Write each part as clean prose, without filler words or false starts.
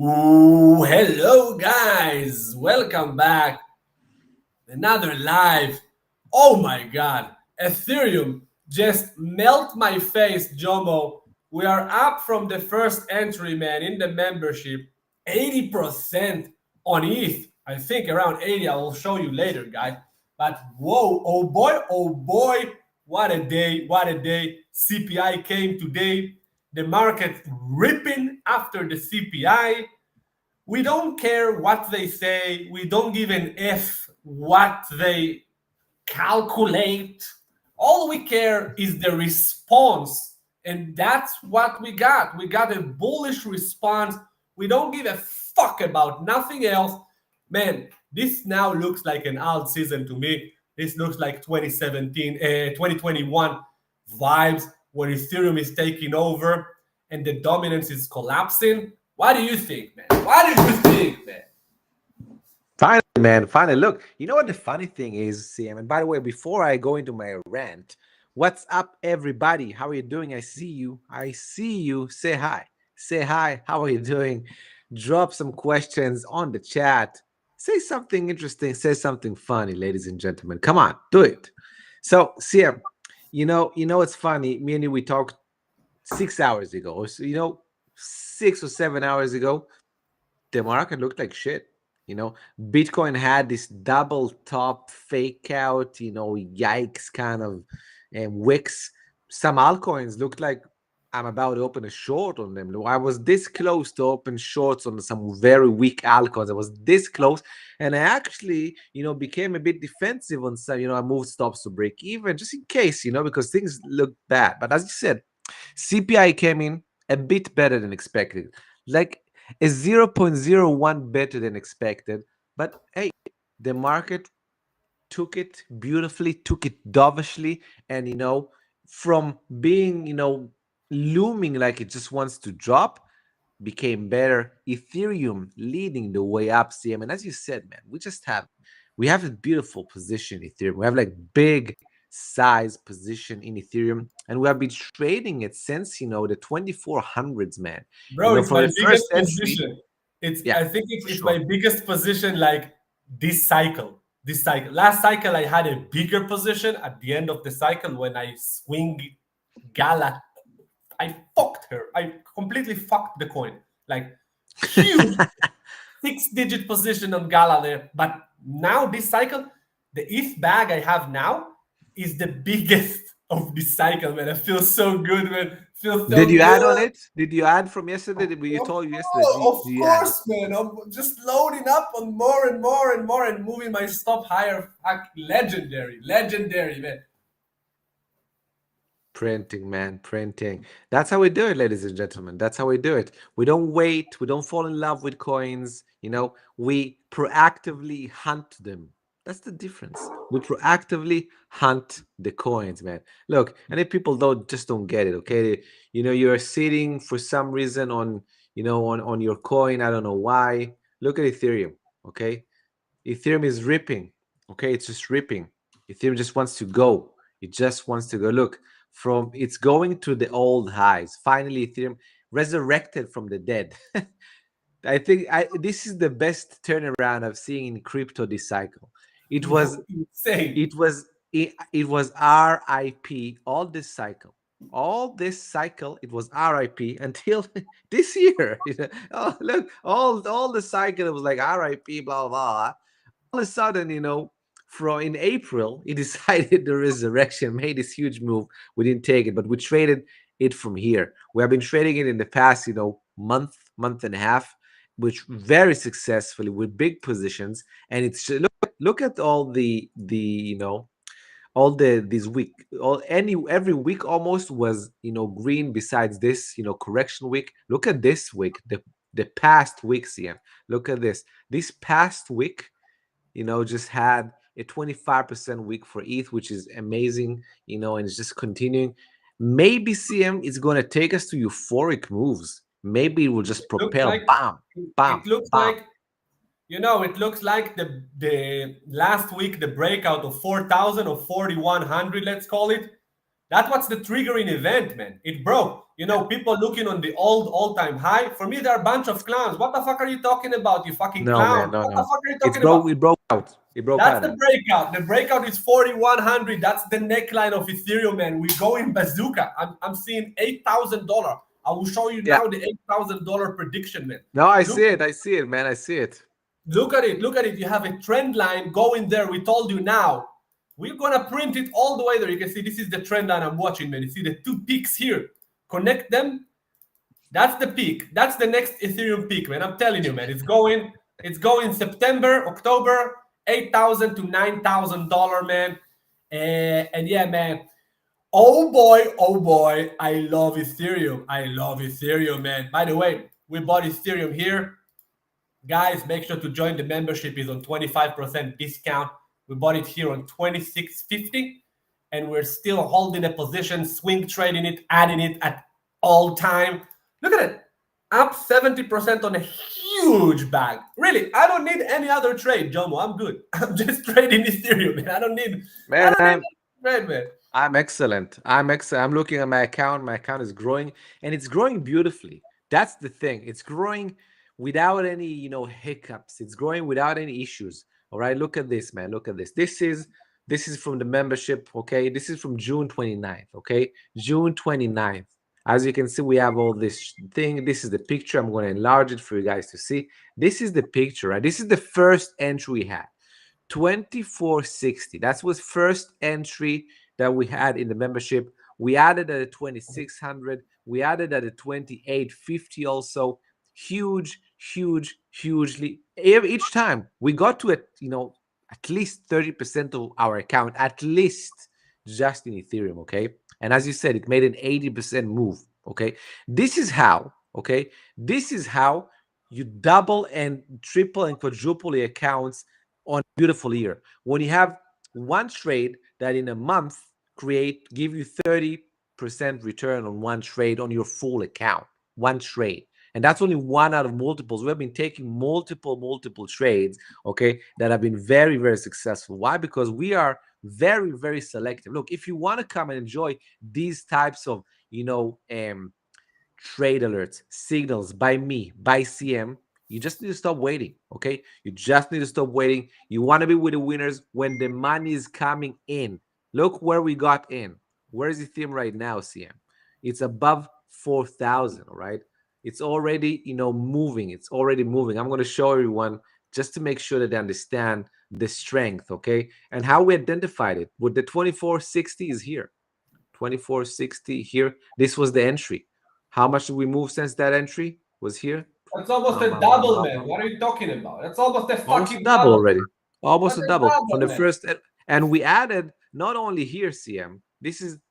Ooh, hello guys, welcome back. Another live. Oh my god, Ethereum just melt my face, Jomo. We are up from the first entry, man, in the membership. 80% on ETH. I think around 80. I will show you later, guys. But whoa, oh boy, what a day, what a day. CPI came today. The market ripping after the CPI. We don't care what they say. We don't give an F what they calculate. All we care is the response. And that's what we got. We got a bullish response. We don't give a fuck about nothing else. Man, this now looks like an alt season to me. This looks like 2021 vibes when Ethereum is taking over and the dominance is collapsing. What do you think, man? What do you think, man? Finally, man, finally. Look, you know what the funny thing is, CM? And by the way, before I go into my rant, what's up, everybody? How are you doing? I see you. I see you. Say hi. Say hi. How are you doing? Drop some questions on the chat. Say something interesting. Say something funny, ladies and gentlemen. Come on, do it. So, CM, it's funny. Me and you, we talked 6 hours ago, or 6 or 7 hours ago. The market looked like shit. Bitcoin had this double top fake out, yikes kind of wicks. Some altcoins looked like I'm about to open a short on them. I was this close to open shorts on some very weak altcoins. I was this close, and I actually, became a bit defensive on some. I moved stops to break even just in case, because things look bad. But as you said, CPI came in a bit better than expected. Like a 0.01 better than expected. But hey, the market took it beautifully, took it dovishly, and from being looming like it just wants to drop, became better. Ethereum leading the way up, CM. And as you said, man, we have a beautiful position in Ethereum. We have like big size position in Ethereum, and we have been trading it since the 2400s, man. Bro, it's From my the biggest first entry. position. It's Yeah, I think it's, for it's my sure. biggest position like this cycle. This cycle. Last cycle I had a bigger position at the end of the cycle when I swing Gala. I fucked her. I completely fucked the coin. Like huge 6-digit position on Gala there. But now this cycle, the ETH bag I have now is the biggest of this cycle, man. I feel so good, man. Feel Did so you add good. on it? Did you add from yesterday? You told you yesterday. Oh, of Do you add? course, man. I'm just loading up on more and more and more and moving my stop higher. Fuck, legendary, legendary, man. Printing, man, printing. That's how we do it, ladies and gentlemen. That's how we do it. We don't wait. We don't fall in love with coins. We proactively hunt them. That's the difference. We proactively hunt the coins, man. Look, and if people don't get it, okay? You're sitting for some reason on your coin. I don't know why. Look at Ethereum, okay? Ethereum is ripping, okay? It's just ripping. Ethereum just wants to go. It just wants to go. Look, it's going to the old highs. Finally, Ethereum resurrected from the dead. I think this is the best turnaround I've seen in crypto this cycle. It was Insane. it was it was RIP all this cycle. All this cycle, it was RIP until this year. Oh, look, all the cycle it was like RIP, blah blah. All of a sudden, from in April, he decided the resurrection, made this huge move. We didn't take it, but we traded it from here. We have been trading it in the past, month and a half, which very successfully with big positions. And it's look at all all this week, every week almost was green. Besides this, correction week. Look at this week, the past weeks here. Look at this. This past week just had a 25% week for ETH, which is amazing, and it's just continuing. Maybe CM is going to take us to euphoric moves. Maybe it will just Looks propel, like bam, bam, it looks bam. like it looks like the last week the breakout of 4,000 or 4,100, let's call it. That's what's the triggering event, man. It broke. You know, people looking on the old all-time high. For me, they're a bunch of clowns. What the fuck are you talking about, you fucking No, man, clown? no, What the no. fuck are you It's talking about? it broke out. It broke That's out. the breakout. The breakout is 4,100. That's the neckline of Ethereum, man. We go in bazooka. I'm seeing $8,000. I will show you Yeah. now the $8,000 prediction, man. No, I Look, see it. I see it, man. I see it. look at it. Look at it. You have a trend line going there. We told you now. We're gonna print it all the way there. You can see this is the trend line I'm watching, man. You see the two peaks here. Connect them. That's the peak. That's the next Ethereum peak, man. I'm telling you, man. It's going September, October, $8,000 to $9,000, man. And yeah, man. Oh boy, I love Ethereum. I love Ethereum, man. By the way, we bought Ethereum here. Guys, make sure to join the membership. It's on 25% discount. We bought it here on 26.50, and we're still holding a position, swing trading it, adding it at all time. Look at it, up 70% on a huge bag. Really, I don't need any other trade, Jomo. I'm good. I'm just trading Ethereum, man. I don't need Man, any trade, man. I'm excellent. I'm looking at my account. My account is growing, and it's growing beautifully. That's the thing. It's growing without any, hiccups. It's growing without any issues. All right. Look at this, man. Look at this. This is from the membership. Okay. This is from June 29th. Okay. June 29th. As you can see, we have all this thing. This is the picture. I'm going to enlarge it for you guys to see. This is the picture, right? This is the first entry we had. 2460. That was first entry that we had in the membership. We added at a 2600. We added at a 2850 also. Hugely. Each time we got to it, at least 30% of our account, at least just in Ethereum, okay? And as you said, it made an 80% move, okay? This is how you double and triple and quadruple your accounts on a beautiful year. When you have one trade that in a month give you 30% return on one trade on your full account, one trade. And that's only one out of multiples. We have been taking multiple trades, okay, that have been very, very successful. Why? Because we are very, very selective. Look, if you want to come and enjoy these types of, trade alerts, signals by me, by CM, you just need to stop waiting, okay? You just need to stop waiting. You want to be with the winners when the money is coming in. Look where we got in. Where is Ethereum right now, CM? It's above 4,000, all right? It's already, moving. It's already moving. I'm going to show everyone just to make sure that they understand the strength, okay? And how we identified it. With the 2460 is here. 2460 here. This was the entry. How much did we move since that entry was here? That's almost a double, man. What are you talking about? That's almost a fucking double already. Almost That's a double from the man. first. And we added not only here, CM.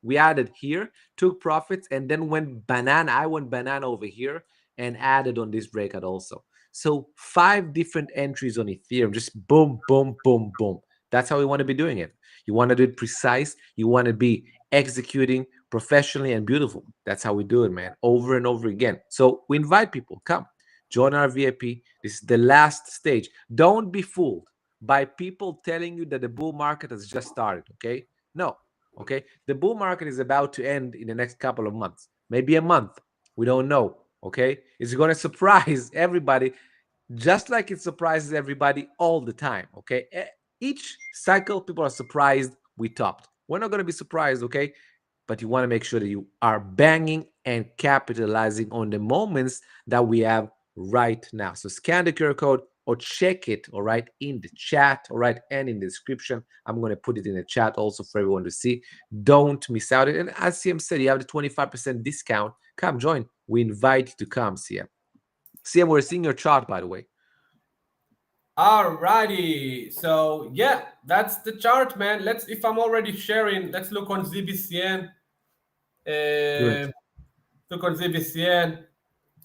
We added here, took profits, and then went banana. I went banana over here and added on this breakout also. So 5 different entries on Ethereum, just boom, boom, boom, boom. That's how we want to be doing it. You want to do it precise. You want to be executing professionally and beautiful. That's how we do it, man, over and over again. So we invite people, come join our VIP. This is the last stage. Don't be fooled by people telling you that the bull market has just started, okay? No, okay? The bull market is about to end in the next couple of months, maybe a month. We don't know, okay? It's going to surprise everybody just like it surprises everybody all the time, okay? Each cycle, people are surprised we topped. We're not going to be surprised, okay? But you want to make sure that you are banging and capitalizing on the moments that we have right now. So scan the QR code or check it, all right, in the chat, all right, and in the description. I'm going to put it in the chat also for everyone to see. Don't miss out. And as CM said, you have the 25% discount. Come join. We invite you to come, CM. CM, we're seeing your chart, by the way. Alrighty, so yeah, that's the chart, man. If I'm already sharing, let's look on ZBCN. Look on ZBCN.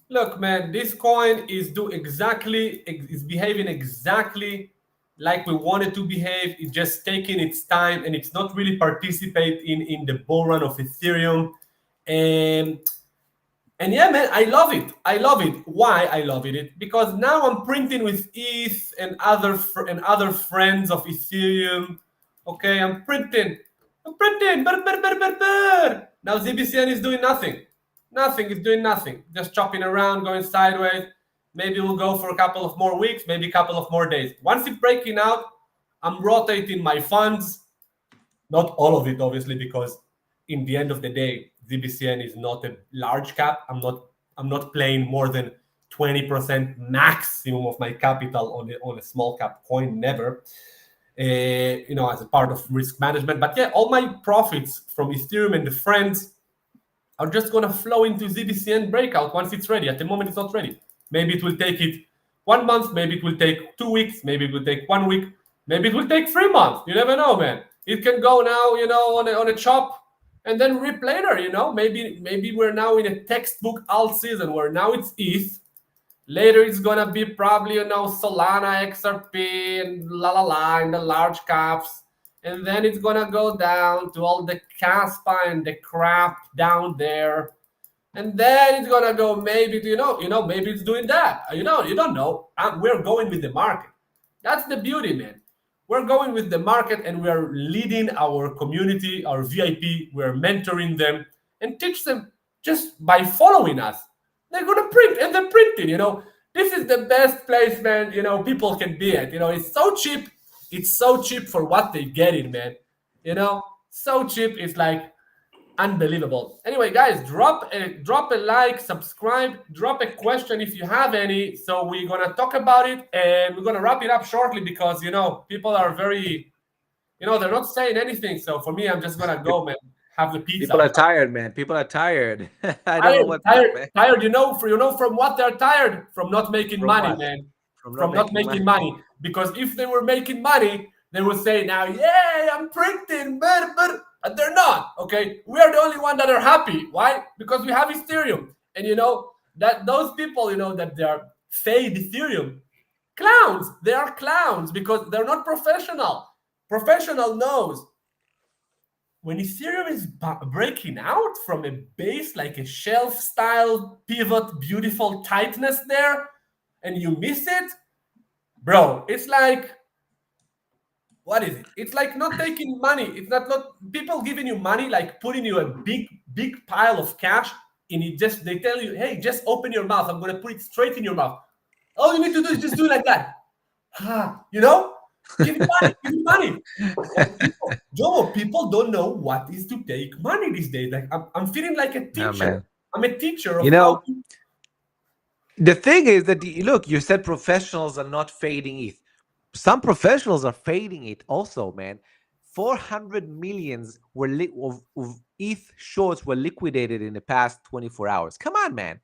Look, man, this coin is behaving exactly like we want it to behave. It's just taking its time, and it's not really participating in the bull run of Ethereum. And yeah, man, I love it. I love it. Why I love it? Because now I'm printing with ETH and other friends of Ethereum. Okay, I'm printing I'm printing. Now ZBCN is doing nothing. Nothing. It's doing nothing. Just chopping around, going sideways. Maybe we'll go for a couple of more weeks, maybe a couple of more days. Once it's breaking out, I'm rotating my funds. Not all of it, obviously, because in the end of the day, ZBCN is not a large cap. I'm not playing more than 20% maximum of my capital on a small cap coin. Never. As a part of risk management. But yeah, all my profits from Ethereum and the friends are just gonna flow into ZBCN Breakout once it's ready. At the moment, it's not ready. Maybe it will take it 1 month. Maybe it will take 2 weeks. Maybe it will take 1 week. Maybe it will take 3 months. You never know, man. It can go now, on a chop, and then rip later. Maybe we're now in a textbook alt season where now it's ETH. Later, it's gonna be probably Solana, XRP, and and the large caps, and then it's gonna go down to all the Caspa and the crap down there, and then it's gonna go maybe to maybe it's doing that. You don't know. We're going with the market. That's the beauty, man. We're going with the market, and we're leading our community, our VIP. We're mentoring them and teach them just by following us. They're gonna print, and they're printing. This is the best place, man. People can be at. It's so cheap. It's so cheap for what they get in, man. So cheap. It's like unbelievable. Anyway, guys, drop a like, subscribe, drop a question if you have any. So we're gonna talk about it, and we're gonna wrap it up shortly because people are very, they're not saying anything. So for me, I'm just gonna go, man. Have the pizza. People are tired, man. People are tired. I don't know what's tired, up, man. tired. From what they're tired? From not making From money, what? man. From Not making money. Because if they were making money, they would say, now, yeah, I'm printing, but they're not. Okay, we are the only one that are happy. Why? Because we have Ethereum, and that those people, that they are fade Ethereum clowns. They are clowns because they're not professional. Professional knows when Ethereum is breaking out from a base like a shelf style pivot, beautiful tightness there, and you miss it, bro, it's like, what is it? It's like not taking money. It's not people giving you money, like putting you a big pile of cash, and they tell you, hey, just open your mouth. I'm gonna put it straight in your mouth. All you need to do is just do it like that. Give me money. People don't know what is to take money these days. Like I'm feeling like a teacher. I'm a teacher of the thing is that look, you said professionals are not fading ETH. Some professionals are fading it also, man. 400 millions of ETH shorts were liquidated in the past 24 hours. Come on, man.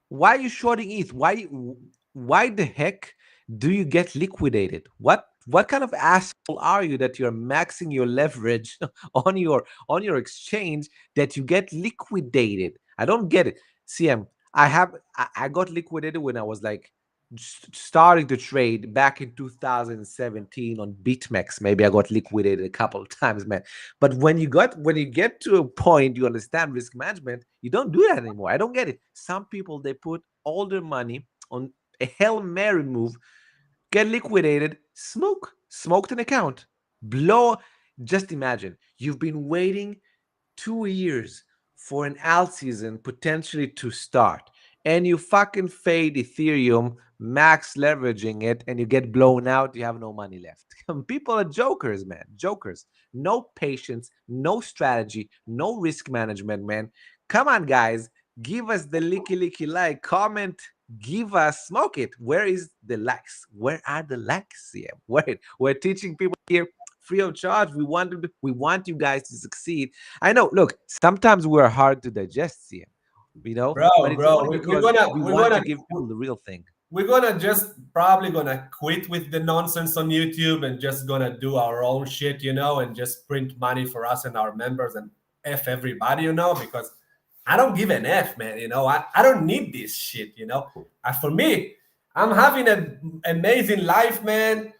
Why are you shorting ETH? Why the heck do you get liquidated? What kind of asshole are you that you're maxing your leverage on your exchange that you get liquidated? I don't get it. CM, I got liquidated when I was like starting to trade back in 2017 on Bitunix. Maybe I got liquidated a couple of times, man. But when you get to a point you understand risk management, you don't do that anymore. I don't get it. Some people, they put all their money on a Hail Mary move, get liquidated, smoked an account, blow. Just imagine you've been waiting 2 years for an alt season potentially to start, and you fucking fade Ethereum, max leveraging it, and you get blown out. You have no money left. People are jokers, man. Jokers. No patience, no strategy, no risk management, man. Come on, guys. Give us the licky like, comment, give us, smoke it. Where is the likes? Where are the likes? Yeah, we're teaching people here free of charge. We want you guys to succeed. I know. Look, sometimes we're hard to digest here, but it's only because we want to give people the real thing. We're gonna just probably gonna quit with the nonsense on YouTube and just gonna do our own shit, and just print money for us and our members and F everybody, because I don't give an F, man. I don't need this shit, For me, I'm having an amazing life, man.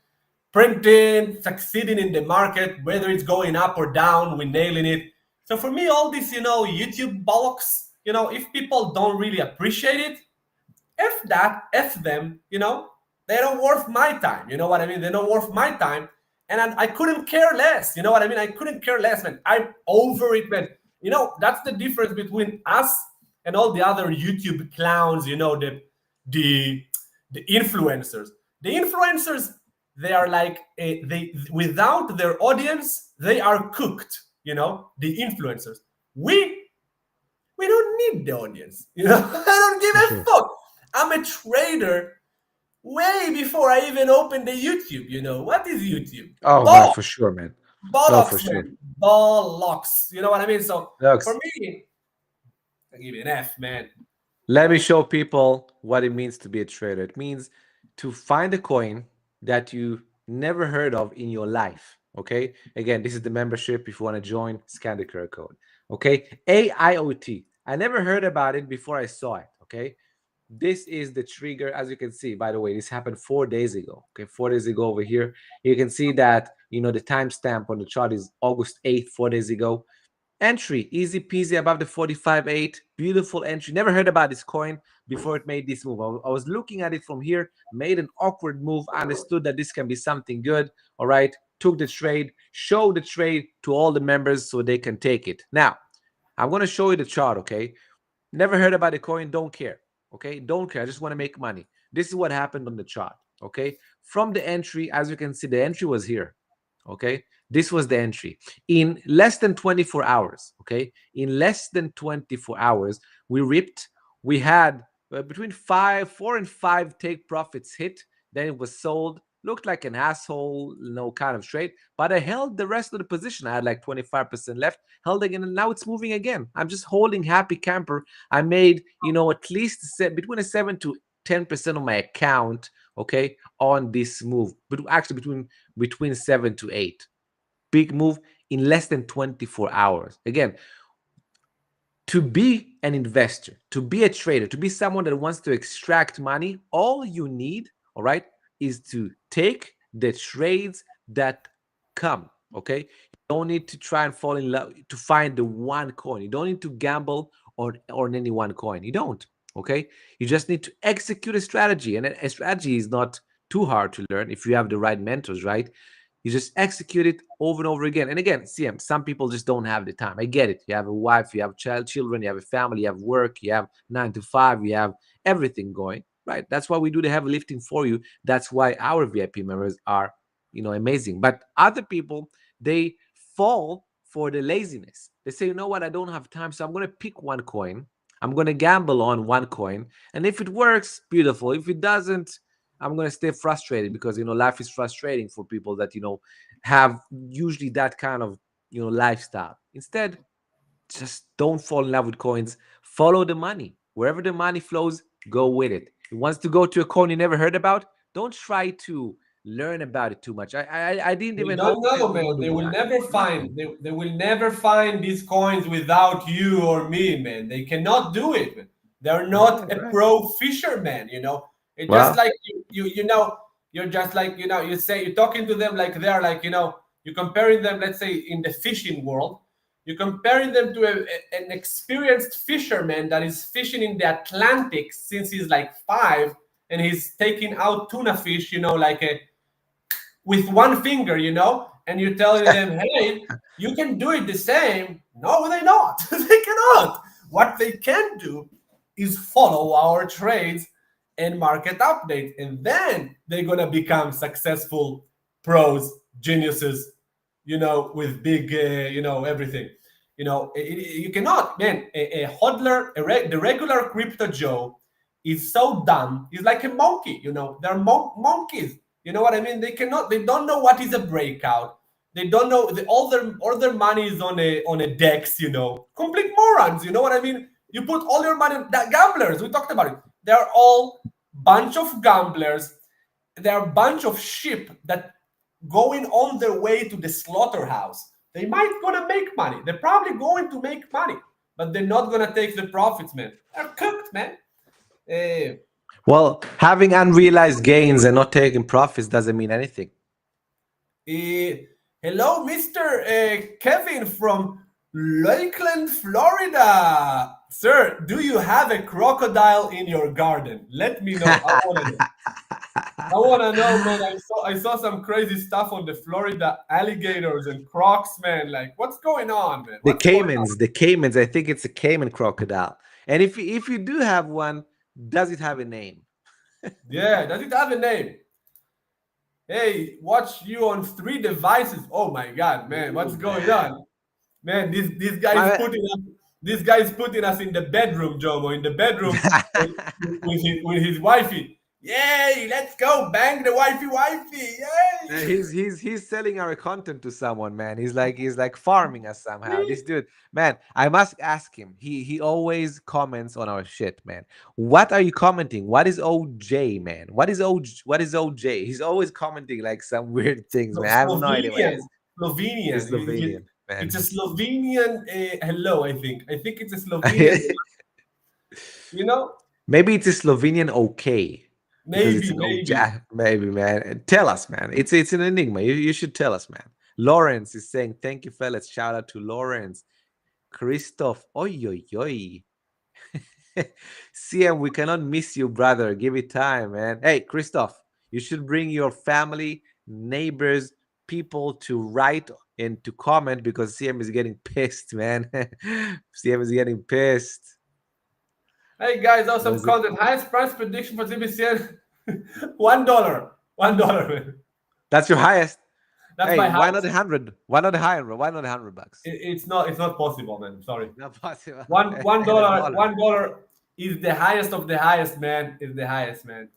Printing, succeeding in the market, whether it's going up or down, we're nailing it. So for me, all this, YouTube bollocks, if people don't really appreciate it, F that, F them, they don't worth my time. You know what I mean? They don't worth my time. and I couldn't care less. You know what I mean? I couldn't care less, man. I'm over it, man. You know, that's the difference between us and all the other YouTube clowns. You know, the influencers. The influencers, they are like they without their audience, they are cooked. You know, the influencers. We don't need the audience. You know, I don't give a fuck. I'm a trader way before I even opened the YouTube. You know, what is YouTube? Oh man, for sure, man. No, for Bollocks, sure. man. Bollocks. You know what I mean? So Looks. for me, I give you an F, man. Let me show people what it means to be a trader. It means to find a coin that you never heard of in your life. Okay. Again, this is the membership. If you want to join, scan the QR code. Okay. AIOT. I never heard about it before I saw it. Okay. This is the trigger. As you can see, by the way, this happened 4 days ago. Okay. 4 days ago over here. You can see that, you know, the timestamp on the chart is August 8th, 4 days ago. Entry, easy peasy above the 45.8. Beautiful entry. Never heard about this coin before it made this move. I was looking at it from here, made an awkward move, understood that this can be something good. All right, took the trade, showed the trade to all the members so they can take it. Now, I'm going to show you the chart, okay? Never heard about the coin, don't care, okay? Don't care, I just want to make money. This is what happened on the chart, okay? From the entry, as you can see, the entry was here, okay? This was the entry. In less than 24 hours, okay? In less than 24 hours, we ripped. We had between 4 and 5 take profits hit. Then it was sold. Looked like an asshole, you know, kind of trade. But I held the rest of the position. I had like 25% left. Held again, and now it's moving again. I'm just holding happy camper. I made, you know, at least between a 7 to 10% of my account, okay, on this move. But actually between 7 to 8. Big move in less than 24 hours. Again, to be an investor, to be a trader, to be someone that wants to extract money, all you need, all right, is to take the trades that come, okay? You don't need to try and fall in love to find the one coin. You don't need to gamble on any one coin. You don't, okay? You just need to execute a strategy, and a strategy is not too hard to learn if you have the right mentors, right? You just execute it over and over again. And again, CM, some people just don't have the time. I get it. You have a wife, you have children, you have a family, you have work, you have 9 to 5, you have everything going, right? That's why we do the heavy lifting for you. That's why our VIP members are, you know, amazing. But other people, they fall for the laziness. They say, you know what, I don't have time, so I'm going to pick one coin. I'm going to gamble on one coin. And if it works, beautiful. If it doesn't, I'm going to stay frustrated because, you know, life is frustrating for people that, you know, have usually that kind of, you know, lifestyle. Instead, just don't fall in love with coins. Follow the money. Wherever the money flows, go with it. If it wants to go to a coin you never heard about, don't try to learn about it too much. I didn't They even don't open know, to know man. the They will why. never find. They will never find these coins without you or me, man. They cannot do it, man. They're not a Right. pro fisherman, you know. It's just Well, like you know, you're just like, you know, you say you're talking to them like they're like, you know, you're comparing them, let's say in the fishing world, you're comparing them to an experienced fisherman that is fishing in the Atlantic since he's like 5, and he's taking out tuna fish, you know, like a with one finger, you know, and you're telling them, hey, you can do it the same. No, they not. They cannot. What they can do is follow our trades and market update, and then they're gonna become successful pros, geniuses, you know, with big, you know, everything. You know, you cannot, man. A hodler, the regular crypto Joe, is so dumb. He's like a monkey. You know, they're monkeys. You know what I mean? They cannot. They don't know what is a breakout. They don't know. All their money is on a DEX. You know, complete morons. You know what I mean? You put all your money. That gamblers. We talked about it. They're all bunch of gamblers. They're a bunch of sheep that going on their way to the slaughterhouse. They might gonna make money. They're probably going to make money, but they're not gonna take the profits, man. They're cooked, man. Eh, well, having unrealized gains and not taking profits doesn't mean anything. Hello, Mr. Kevin from Lakeland, Florida. Sir, do you have a crocodile in your garden? Let me know. I want to know, man. I saw some crazy stuff on the Florida alligators and crocs, man. Like, what's going on, man? The What's going on? caimans, the caimans. I think it's a caiman crocodile. And if you do have one, does it have a name? Yeah, does it have a name? Hey, watch you on 3 devices. Oh my God, man, what's Ooh, going man. on? Man, this guy is My- putting us. This guy is putting us in the bedroom, Jomo, in the bedroom with his wifey. Yay! Let's go bang the wifey. Yay! he's selling our content to someone, man. He's like farming us somehow. This dude, man, I must ask him. He always comments on our shit, man. What are you commenting? What is OJ, man? What is OJ? He's always commenting like some weird things, man. I have no idea what it Slovenian, is. It's Slovenian. Slovenian, It's a man. Slovenian hello. I think it's a Slovenian. You know, Maybe it's a Slovenian okay. Because it's maybe, an OJ. maybe. Maybe, man. Tell us, man. It's an enigma. You should tell us, man. Lawrence is saying, thank you, fellas. Shout out to Lawrence. Christoph. Oi, oi, oi. CM, we cannot miss you, brother. Give it time, man. Hey, Christoph, you should bring your family, neighbors, people to write and to comment because CM is getting pissed, man. CM is getting pissed. Hey guys, awesome Was it? content. Highest price prediction for ZBCN, $1. $1, man. That's your highest. That's Hey, my why house. not 100? Why not 100? Why not $100? It's not possible, man. Sorry. Not possible. One And a dollar. dollar. $1 is the highest of the highest, man. Is the highest, man.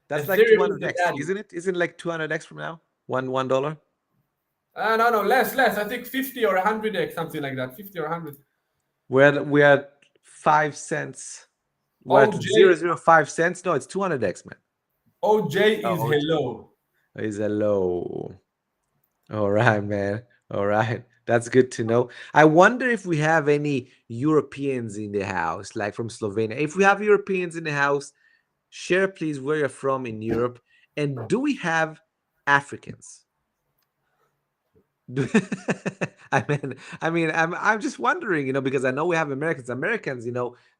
That's like Ethereum is the 200x, daddy. isn't it? Isn't it like 200x from now? $1. No, less. I think 50 or 100x, something like that. 50 or 100. We're at 5 cents. We're at OJ 0.005 cents. No, it's 200x, man. OJ is Oh, hello. is a low. All right, man. All right. That's good to know. I wonder if we have any Europeans in the house, like from Slovenia. If we have Europeans in the house, share please where you're from in Europe. And do we have Africans? I'm just wondering, because I know we have Americans. Americans,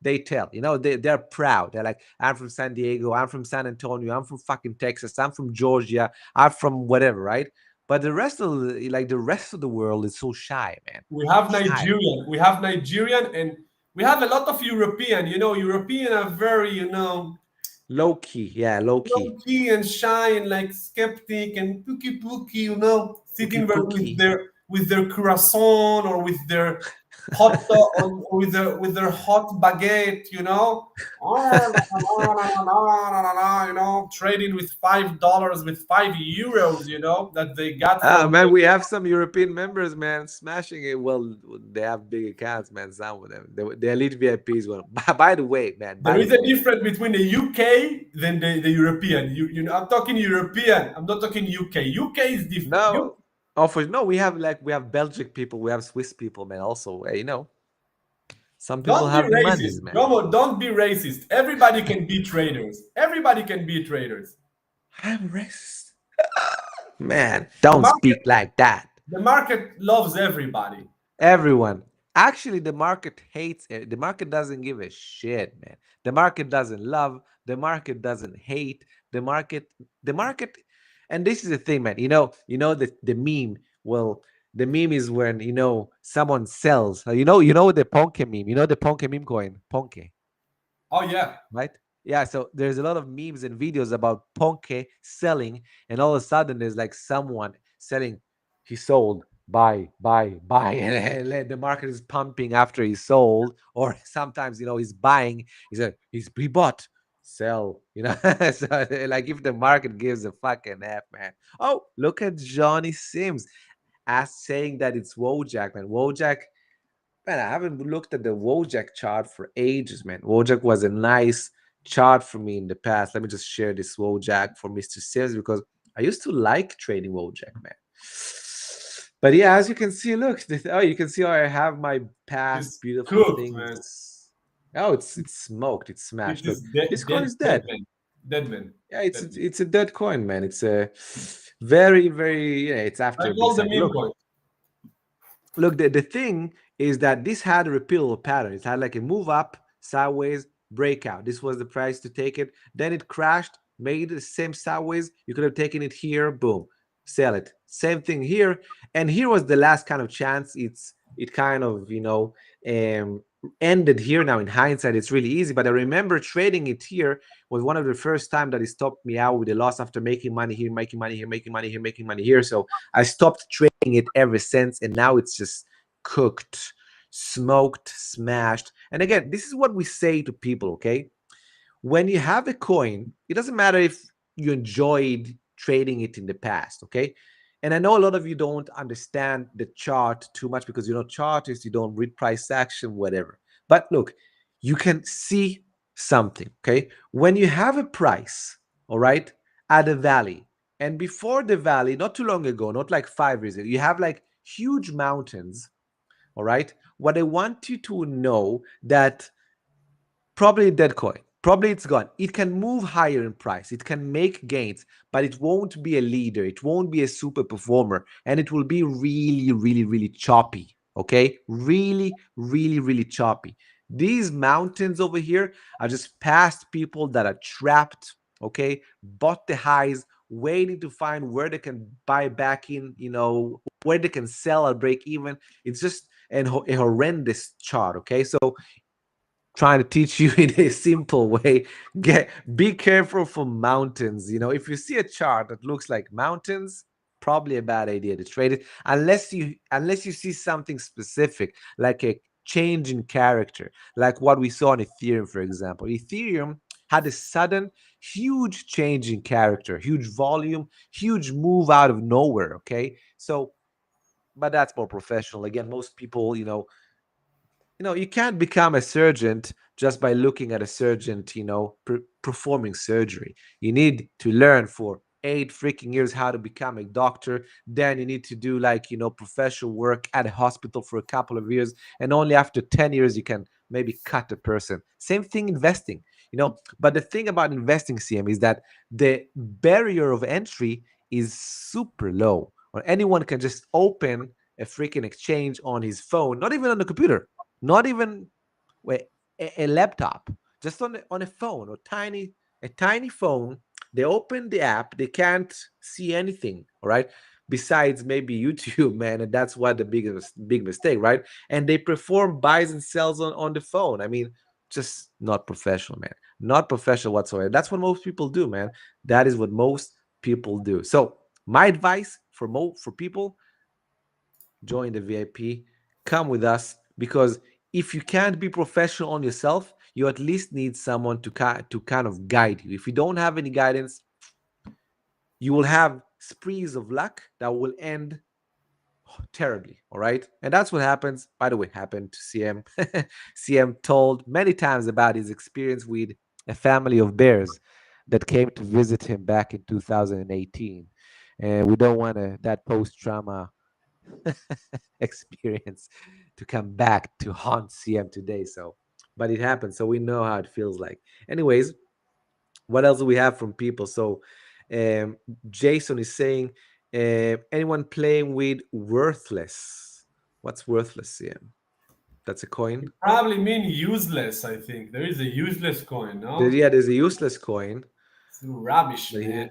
they tell, they're proud. They're like, I'm from San Diego, I'm from San Antonio, I'm from fucking Texas, I'm from Georgia, I'm from whatever, right? But the rest of the world is so shy, man. We have Shy. Nigerian, and we have a lot of European. European are very, Low key, yeah, low key. low key and shy and like skeptic and pooky, Pookie sitting there with pookie. their croissant or with their hot dog or with their hot baguette, trading with $5 with €5, that they got Ah, from man, we have some European members, man, smashing it. Well, they have big accounts, man. Some of them, the elite VIPs. Well, by the way, man. There By the is a way, difference between the UK than the European. I'm talking European. I'm not talking UK. UK is different. no, oh, no, we have Belgic people, we have Swiss people, man. Also, some people Don't be have the racist, monies, man. Romo. Don't be racist. Everybody can be traders. Everybody can be traders. I'm racist, man. The Don't market, speak like that. the market loves everybody. Everyone. Actually, the market hates it. The market doesn't give a shit, man. The market doesn't love. The market doesn't hate. The market, and this is the thing, man. The meme. Well, the meme is when someone sells. You know the Ponke meme. You know the Ponke meme coin, Ponke, Oh yeah. right? Yeah. So there's a lot of memes and videos about Ponke selling, and all of a sudden there's like someone selling. He sold, buy, and the market is pumping after he sold, or sometimes he's buying. He bought, sell. So like if the market gives a fucking F, man. Oh, look at Johnny Sims as saying that it's Wojak, man. Wojak, man, I haven't looked at the Wojak chart for ages, man. Wojak was a nice chart for me in the past. Let me just share this Wojak for Mr. Sims because I used to like trading Wojak, man. But yeah, as you can see, look, you can see how I have my past It's beautiful cooked, man. things. Oh, it's smoked, it's It smashed. Look, is this coin dead, is dead. man. Dead man. Yeah, it's Dead man. it's a dead coin, man. It's a very, very, it's after a Like big all the cycle. meme coins. Look, the thing is that this had a repeatable pattern. It had like a move up, sideways, breakout. This was the price to take it. Then it crashed, made the same sideways. You could have taken it here, boom, sell it. Same thing here. And here was the last kind of chance. It kind of, ended here. Now in hindsight, it's really easy, but I remember trading it here was one of the first time that it stopped me out with a loss after making money here, making money here, making money here, making money here. So I stopped trading it ever since, and now it's just cooked, smoked, smashed. And again, this is what we say to people, okay? When you have a coin, it doesn't matter if you enjoyed trading it in the past, okay? And I know a lot of you don't understand the chart too much because you're not chartists, you don't read price action, whatever. But look, you can see something, okay? When you have a price, all right, at a valley, and before the valley, not too long ago, not like 5 years ago, you have like huge mountains, all right? What I want you to know that probably dead coin. Probably it's gone. It can move higher in price. It can make gains, but it won't be a leader. It won't be a super performer. And it will be really, really, really choppy. Okay? Really, really, really choppy. These mountains over here are just past people that are trapped, okay? Bought the highs, waiting to find where they can buy back in, where they can sell or break even. It's just a horrendous chart, okay? So trying to teach you in a simple way, be careful for mountains. If you see a chart that looks like mountains, probably a bad idea to trade it unless you see something specific, like a change in character, like what we saw in Ethereum, for example. Ethereum had a sudden huge change in character, huge volume, huge move out of nowhere. Okay, so but that's more professional. Again, most people, you can't become a surgeon just by looking at a surgeon, performing surgery. You need to learn for 8 freaking years how to become a doctor. Then you need to do professional work at a hospital for a couple of years. And only after 10 years, you can maybe cut a person. Same thing investing, But the thing about investing, CM, is that the barrier of entry is super low. Or anyone can just open a freaking exchange on his phone, not even on the computer, not even a laptop, just on a phone or a tiny phone. They open the app, they can't see anything, all right, besides maybe YouTube, man, and that's what the big mistake, right? And they perform buys and sells on the phone. I mean, just not professional, man, not professional whatsoever. That's what most people do, man. That is what most people do. So my advice for people: join the VIP, come with us, because if you can't be professional on yourself, you at least need someone to kind of guide you. If you don't have any guidance, you will have sprees of luck that will end terribly. All right. And that's what happens, by the way, happened to CM. CM told many times about his experience with a family of bears that came to visit him back in 2018. And we don't want that post-trauma experience to come back to haunt CM today. So, but it happened. So we know how it feels like. Anyways, what else do we have from people? So, Jason is saying, anyone playing with worthless? What's worthless, CM? That's a coin. Probably mean useless, I think. There is a useless coin, no? Yeah, there's a useless coin. It's rubbish, man.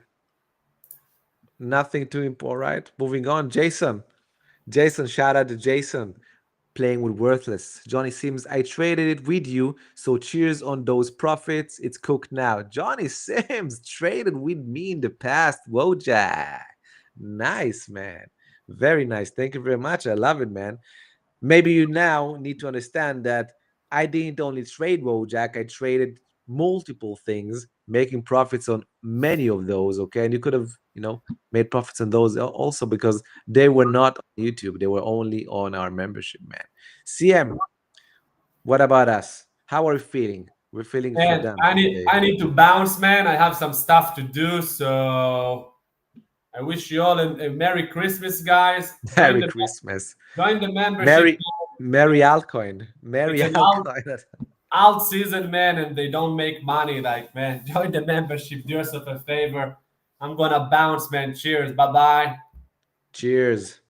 Nothing too important, right? Moving on. Jason, shout out to Jason. Playing with worthless. Johnny Sims, I traded it with you, so cheers on those profits. It's cooked now. Johnny Sims traded with me in the past. Wojak. Nice, man. Very nice. Thank you very much. I love it, man. Maybe you now need to understand that I didn't only trade Wojak, I traded multiple things, making profits on many of those. Okay. And you could have, made profits on those also because they were not on YouTube. They were only on our membership, man. CM, what about us? How are we feeling? We're feeling for And them I today. need to bounce, man. I have some stuff to do, so I wish you all a Merry Christmas, guys. Merry Christmas. Join the membership. Merry Altcoin. Merry It's an Altcoin. alt season, man, and they don't make money. Like, man, join the membership. Do yourself a favor. I'm gonna bounce, man. Cheers. Bye bye. Cheers.